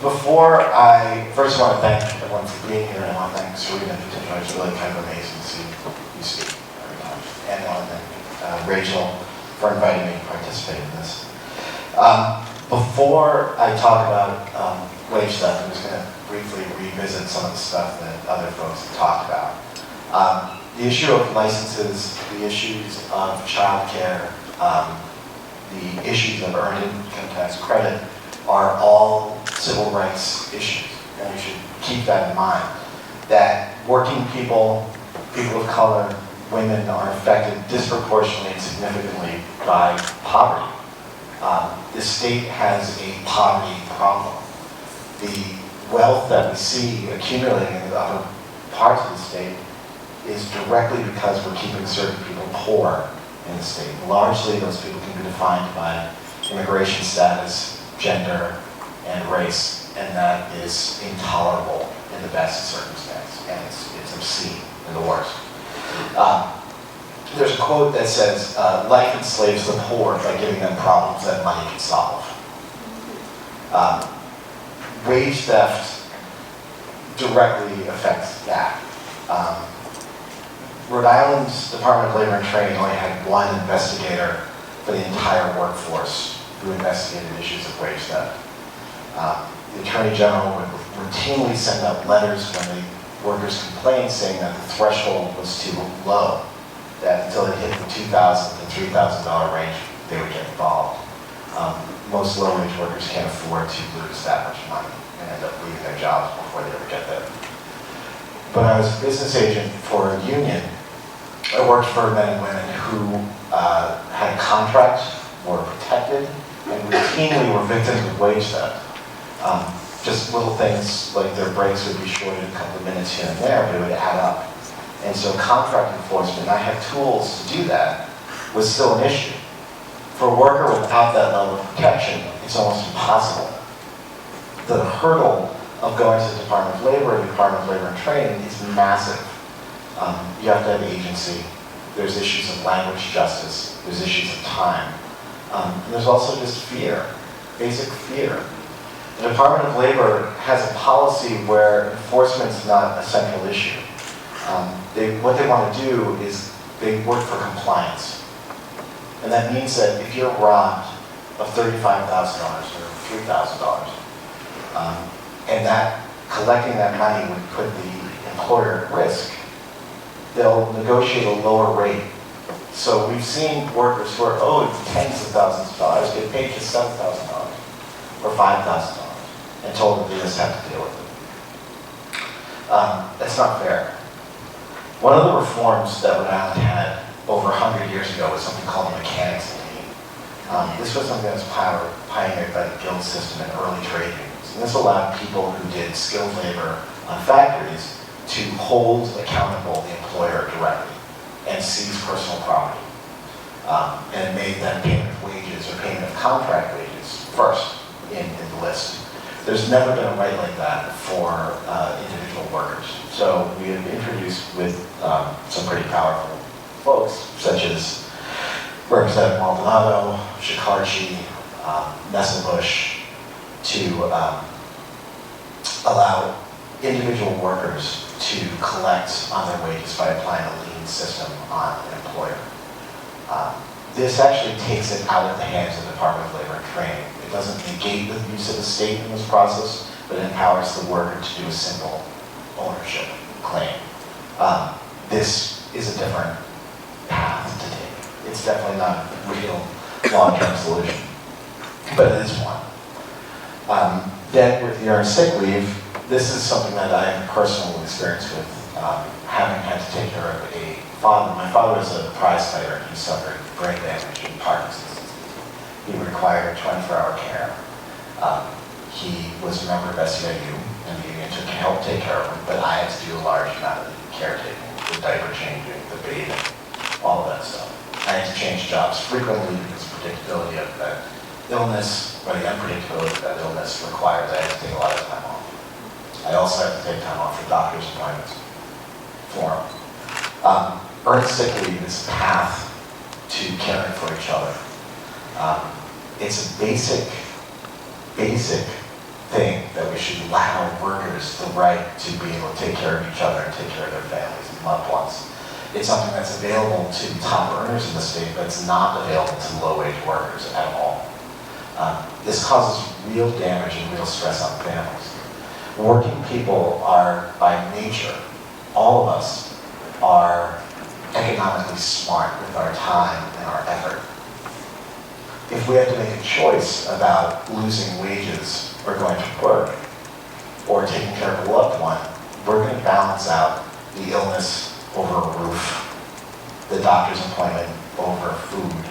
Before first I want to thank everyone for being here, and I want to thank Serena in particular. It's really kind of amazing to see you speak every time. And I want to thank Rachel for inviting me to participate in this. Before I talk about wage theft, I'm just going to briefly revisit some of the stuff that other folks have talked about. The issue of licenses, the issues of childcare, the issues of earned income tax credit are all civil rights issues, and we should keep that in mind. That working people, people of color, women are affected disproportionately and significantly by poverty. The state has a poverty problem. The wealth that we see accumulating in the other parts of the state is directly because we're keeping certain people poor in the state. Largely, those people can be defined by immigration status, gender, and race, and that is intolerable in the best circumstance, and it's obscene in the worst. There's a quote that says, life enslaves the poor by giving them problems that money can solve. Wage theft directly affects that. Rhode Island's Department of Labor and Training only had one investigator for the entire workforce who investigated issues of wage theft. The Attorney General would routinely send out letters when the workers complained saying that the threshold was too low, that until they hit the $2,000 to $3,000 range, they would get involved. Most low-wage workers can't afford to lose that much money and end up leaving their jobs before they ever get there. When I was a business agent for a union, I worked for men and women who had contracts, were protected, and routinely were victims of wage theft. Just little things like their breaks would be shorted a couple of minutes here and there, but it would add up. And so contract enforcement, and I had tools to do that, was still an issue. For a worker without that level of protection, it's almost impossible. The hurdle of going to the Department of Labor and Department of Labor and Training is massive. You have to have agency. There's issues of language justice. There's issues of time. And there's also just fear, basic fear. The Department of Labor has a policy where enforcement is not a central issue. What they want to do is they work for compliance. And that means that if you're robbed of $35,000 or $3,000, and that collecting that money would put the employer at risk, they'll negotiate a lower rate. So we've seen workers who are owed tens of thousands of dollars get paid just $7,000 or $5,000 and told that they just have to deal with it. That's not fair. One of the reforms that Rhode Island had over 100 years ago was something called the mechanics lien. This was something that was pioneered by the guild system in early trade unions. And this allowed people who did skilled labor on factories to hold accountable the employer directly and seize personal property. And it made that payment of wages or payment of contract wages first in the list. There's never been a right like that for individual workers. So we have introduced with some pretty powerful folks, such as Representative Maldonado, Shikarchi, Nesselbush, to allow individual workers to collect on their wages by applying a lien system on an employer. This actually takes it out of the hands of the Department of Labor and Training. It doesn't negate the use of the state in this process, but it empowers the worker to do a simple ownership claim. This is a different path to take. It's definitely not a real long-term solution, but it is one. Then with the earned sick leave, this is something that I have personal experience with, having had to take care of a father. My father was a prize fighter, and he suffered brain damage and Parkinson's disease. He required 24-hour care. He was a member of SEIU, and the union helped take care of him, but I had to do a large amount of the caretaking, the diaper changing, the bathing, all of that stuff. I had to change jobs frequently because the predictability of that illness, or the unpredictability of that illness required that I had to take a lot of time off. I also had to take time off for doctor's appointments for him. Earned sick leave is a path to caring for each other. It's a basic think that we should allow workers the right to be able to take care of each other and take care of their families and loved ones. It's something that's available to top earners in the state, but it's not available to low-wage workers at all. This causes real damage and real stress on families. Working people are, by nature, all of us are economically smart with our time and our effort. If we have to make a choice about losing wages or going to work or taking care of a loved one, we're going to balance out the illness over a roof, the doctor's appointment over food,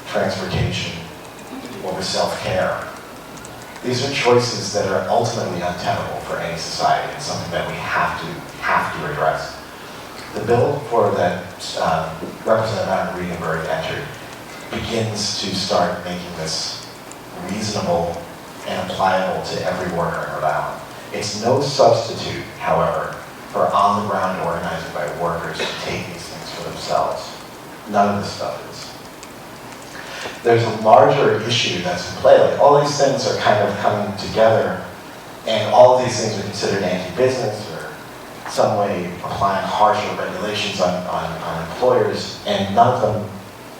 transportation over self-care. These are choices that are ultimately untenable for any society and something that we have to address. The bill that Representative Regenberg entered begins to start making this reasonable and applicable to every worker in Rhode Island. It's no substitute, however, for on-the-ground organizing by workers to take these things for themselves. None of this stuff is. There's a larger issue that's in play. Like, all these things are kind of coming together, and all of these things are considered anti-business or some way applying harsher regulations on employers, and none of them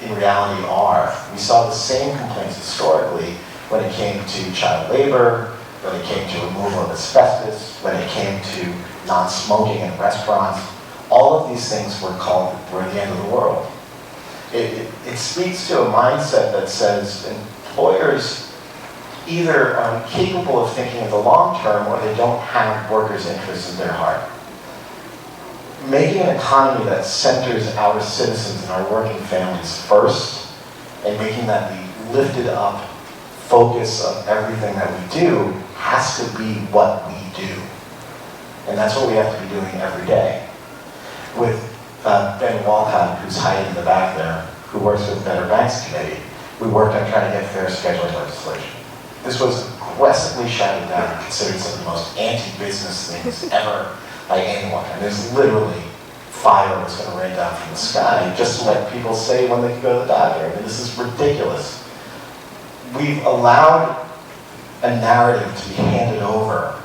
in reality are. We saw the same complaints historically when it came to child labor, when it came to removal of asbestos, when it came to non-smoking in restaurants. All of these things were the end of the world. It speaks to a mindset that says employers either are incapable of thinking of the long term or they don't have workers' interests in their heart. Making an economy that centers our citizens and our working families first, and making that the lifted up focus of everything that we do has to be what we do. And that's what we have to be doing every day. With Ben Walcott, who's hiding in the back there, who works with the Better Banks Committee, we worked on trying to get fair scheduling legislation. This was aggressively shouted down and considered some of the most anti-business things ever by anyone. And there's literally fire that's going to rain down from the sky just to let people say when they can go to the doctor. I mean, this is ridiculous. We've allowed a narrative to be handed over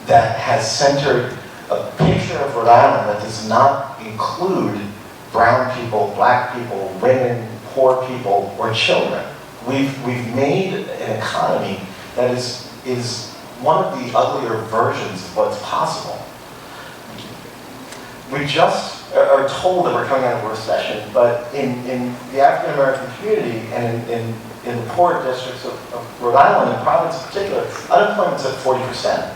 that has centered a picture of Rhode Island that does not include brown people, black people, women, poor people, or children. We've made an economy that is one of the uglier versions of what's possible. We just are told that we're coming out of a recession, but in the African American community and in the poor districts of Rhode Island and Providence in particular, unemployment's at 40%.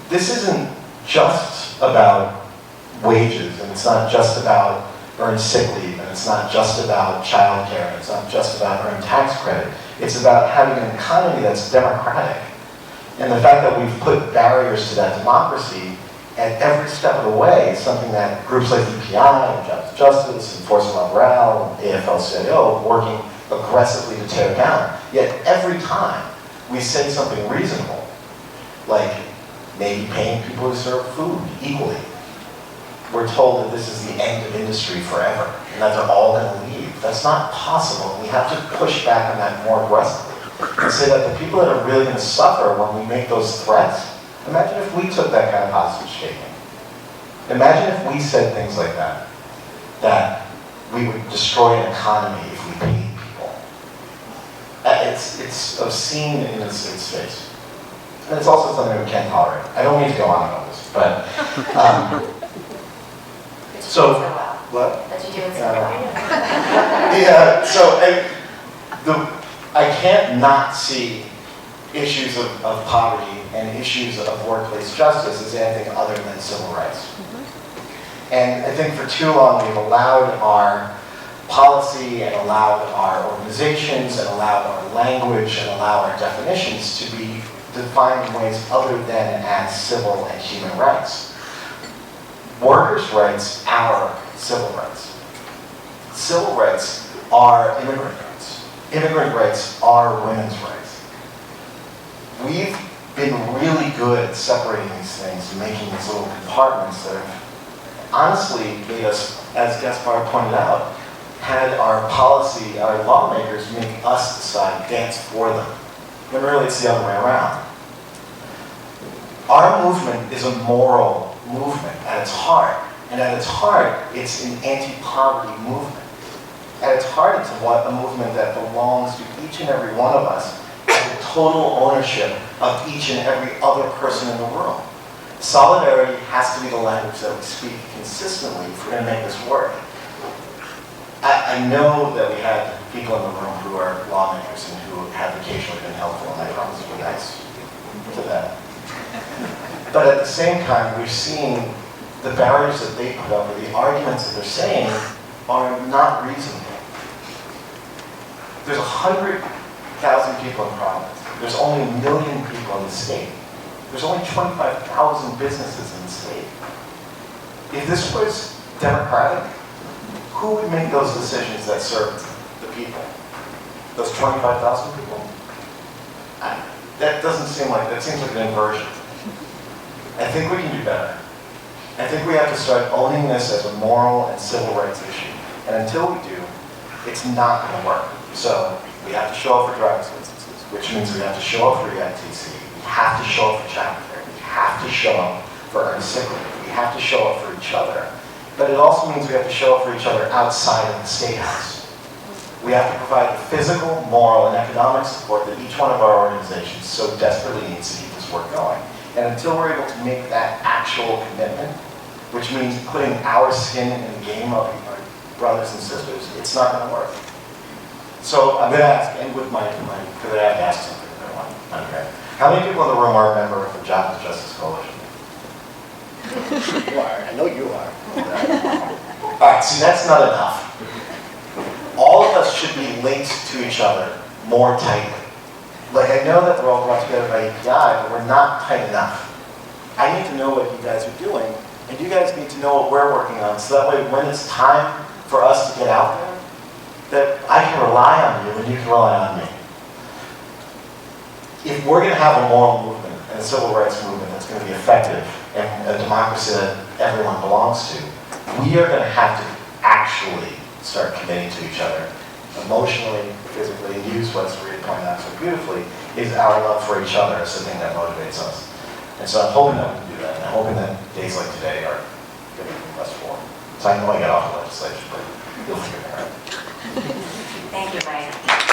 This isn't just about wages, and it's not just about earned sick leave, and it's not just about child care, and it's not just about earned tax credit. It's about having an economy that's democratic. And the fact that we've put barriers to that democracy at every step of the way is something that groups like EPI, Jobs Justice, Enforcement of Morale, and AFL-CIO are working aggressively to tear down. Yet every time we say something reasonable, like maybe paying people who serve food equally, we're told that this is the end of industry forever, and that they're all going to leave. That's not possible. We have to push back on that more aggressively and say that the people that are really going to suffer when we make those threats, imagine if we took that kind of hostage taking. Imagine if we said things like that we would destroy an economy if we paid people. It's obscene in its face. And it's also something we can't tolerate. I don't mean to go on about this, but so what? That you do it so well. Yeah. So I can't not see issues of poverty and issues of workplace justice as anything other than civil rights. Mm-hmm. And I think for too long we've allowed our policy and allowed our organizations and allowed our language and allowed our definitions to be defined in ways other than as civil and human rights. Workers' rights are civil rights. Civil rights are immigrant rights. Immigrant rights are women's rights. We've been really good at separating these things and making these little compartments that have honestly made us, as Gaspar pointed out, had our policy, our lawmakers make us decide, dance for them. when really it's the other way around. Our movement is a moral movement at its heart. And at its heart, it's an anti-poverty movement. At its heart, it's a movement that belongs to each and every one of us and the total ownership of each and every other person in the world. Solidarity has to be the language that we speak consistently if we're going to make this work. I know that we had people in the room who are lawmakers and who have occasionally been helpful, and I promise to be nice to them. But at the same time, we're seeing the barriers that they put up, or the arguments that they're saying, are not reasonable. There's 100,000 people in Providence. There's only 1 million people in the state. There's only 25,000 businesses in the state. If this was democratic, who would make those decisions that serve the people? Those 25,000 people? That doesn't seem like, that seems like an inversion. I think we can do better. I think we have to start owning this as a moral and civil rights issue. And until we do, it's not going to work. So we have to show up for driver's licenses, which means we have to show up for EITC. We have to show up for childcare. We have to show up for earned sick leave. We have to show up for each other. But it also means we have to show up for each other outside of the State House. We have to provide the physical, moral, and economic support that each one of our organizations so desperately needs to keep this work going. And until we're able to make that actual commitment, which means putting our skin in the game of our brothers and sisters, it's not going to work. So I'm going to ask, and with my because I have to ask something. Okay. How many people in the room are a member of the Job and Justice Coalition? You are. I know you are. All right, see, that's not enough. All of us should be linked to each other more tightly. Like, I know that we're all brought together by EPI, but we're not tight enough. I need to know what you guys are doing, and you guys need to know what we're working on, so that way when it's time for us to get out there, that I can rely on you and you can rely on me. If we're going to have a moral movement and a civil rights movement that's going to be effective and a democracy that everyone belongs to, we are going to have to actually start committing to each other emotionally, physically, and use what Sarita pointed out so beautifully, is our love for each other as the thing that motivates us. And so I'm hoping that we can do that, and I'm hoping that days like today are going to be less forward. So I know I got off the legislation, but you'll figure it out. Thank you, Mike.